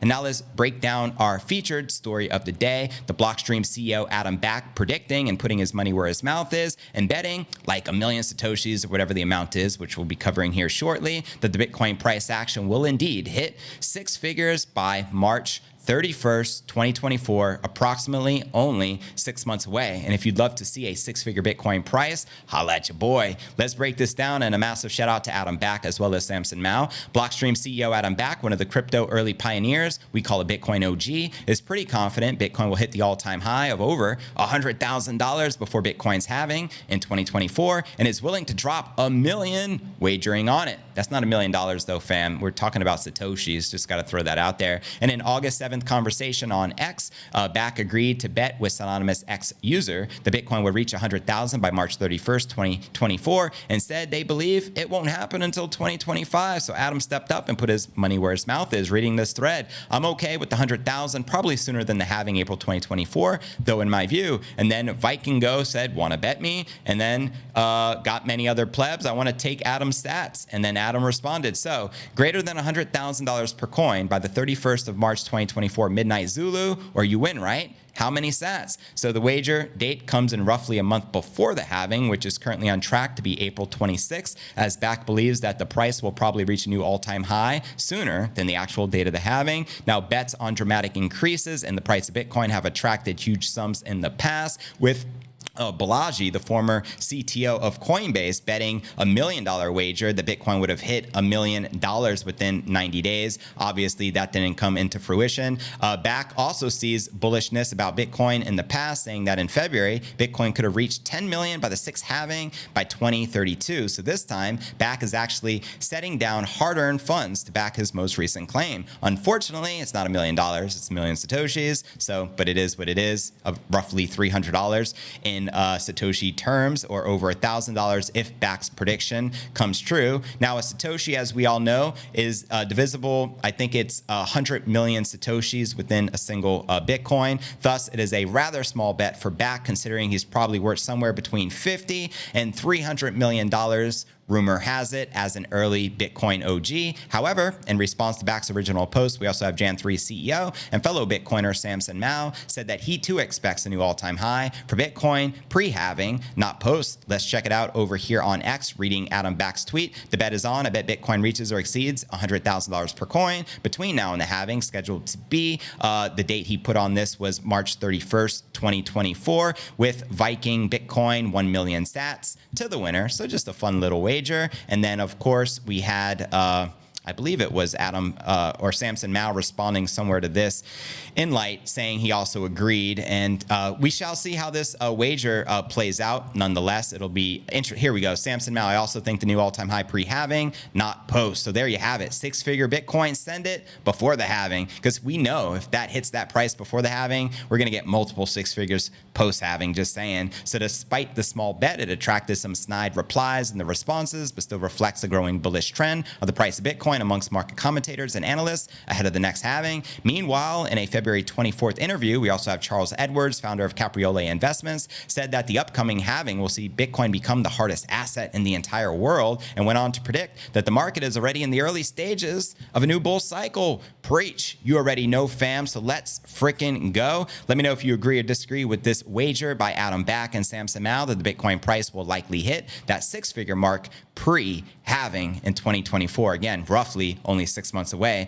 And now let's break down our featured story of the day. The Blockstream CEO Adam Back predicting and putting his money where his mouth is and betting like 1 million Satoshis or whatever the amount is, which we'll be covering here shortly, that the Bitcoin price action will indeed hit 6 figures by March 31st, 2024, approximately only 6 months away. And if you'd love to see a 6-figure Bitcoin price, holla at your boy. Let's break this down, and a massive shout out to Adam Back as well as Samson Mao. Blockstream CEO Adam Back, one of the crypto early pioneers, we call it Bitcoin OG, is pretty confident Bitcoin will hit the all-time high of over $100,000 before Bitcoin's halving in 2024, and is willing to drop $1 million wagering on it. That's not $1 million though, fam. We're talking about Satoshis. Just got to throw that out there. And in August 7th conversation on X, Back agreed to bet with anonymous X user the Bitcoin would reach 100,000 by March 31st, 2024, and said they believe it won't happen until 2025. So Adam stepped up and put his money where his mouth is. Reading this thread, I'm okay with the 100,000, probably sooner than the halving April 2024, though in my view. And then Viking Go said, want to bet me? And then got many other plebs. I want to take Adam's stats. And then Adam responded, so greater than $100,000 per coin by the 31st of March 2024 midnight Zulu, or you win, right? How many sats? So the wager date comes in roughly a month before the halving, which is currently on track to be April 26th, as Back believes that the price will probably reach a new all-time high sooner than the actual date of the halving. Now, bets on dramatic increases in the price of Bitcoin have attracted huge sums in the past, with Balaji, the former CTO of Coinbase, betting $1 million wager that Bitcoin would have hit $1 million within 90 days. Obviously, that didn't come into fruition. Back also sees bullishness about Bitcoin in the past, saying that in February, Bitcoin could have reached 10 million by the 6th halving by 2032. So this time, Back is actually setting down hard-earned funds to back his most recent claim. Unfortunately, it's not $1 million, it's 1 million Satoshis. So, but it is what it is, of roughly $300 in Satoshi terms, or over $1,000 if Back's prediction comes true. Now, a Satoshi, as we all know, is divisible. I think it's 100 million Satoshis within a single Bitcoin. Thus, it is a rather small bet for Back, considering he's probably worth somewhere between $50 and $300 million. Rumor has it, as an early Bitcoin OG. However, in response to Back's original post, we also have Jan 3 CEO and fellow Bitcoiner Samson Mao said that he too expects a new all-time high for Bitcoin pre-halving, not post. Let's check it out over here on X, reading Adam Back's tweet. The bet is on. I bet Bitcoin reaches or exceeds $100,000 per coin between now and the halving, scheduled to be. The date he put on this was March 31st, 2024, with Viking Bitcoin 1 million sats to the winner. So just a fun little wager. And then, of course, we had I believe it was Adam or Samson Mao responding somewhere to this in light, saying he also agreed. And we shall see how this wager plays out. Nonetheless, it'll be here we go. Samson Mao, I also think the new all-time high pre-halving, not post. So there you have it. 6-figure Bitcoin, send it before the halving, because we know if that hits that price before the halving, we're going to get multiple 6 figures post-halving, just saying. So despite the small bet, it attracted some snide replies in the responses, but still reflects a growing bullish trend of the price of Bitcoin amongst market commentators and analysts ahead of the next halving. Meanwhile, in a February 24th interview, we also have Charles Edwards, founder of Capriolet Investments, said that the upcoming halving will see Bitcoin become the hardest asset in the entire world, and went on to predict that the market is already in the early stages of a new bull cycle. Preach. You already know, fam, so let's freaking go. Let me know if you agree or disagree with this wager by Adam Back and Samson Mao that the Bitcoin price will likely hit that 6-figure mark pre-halving in 2024. Again, roughly only 6 months away.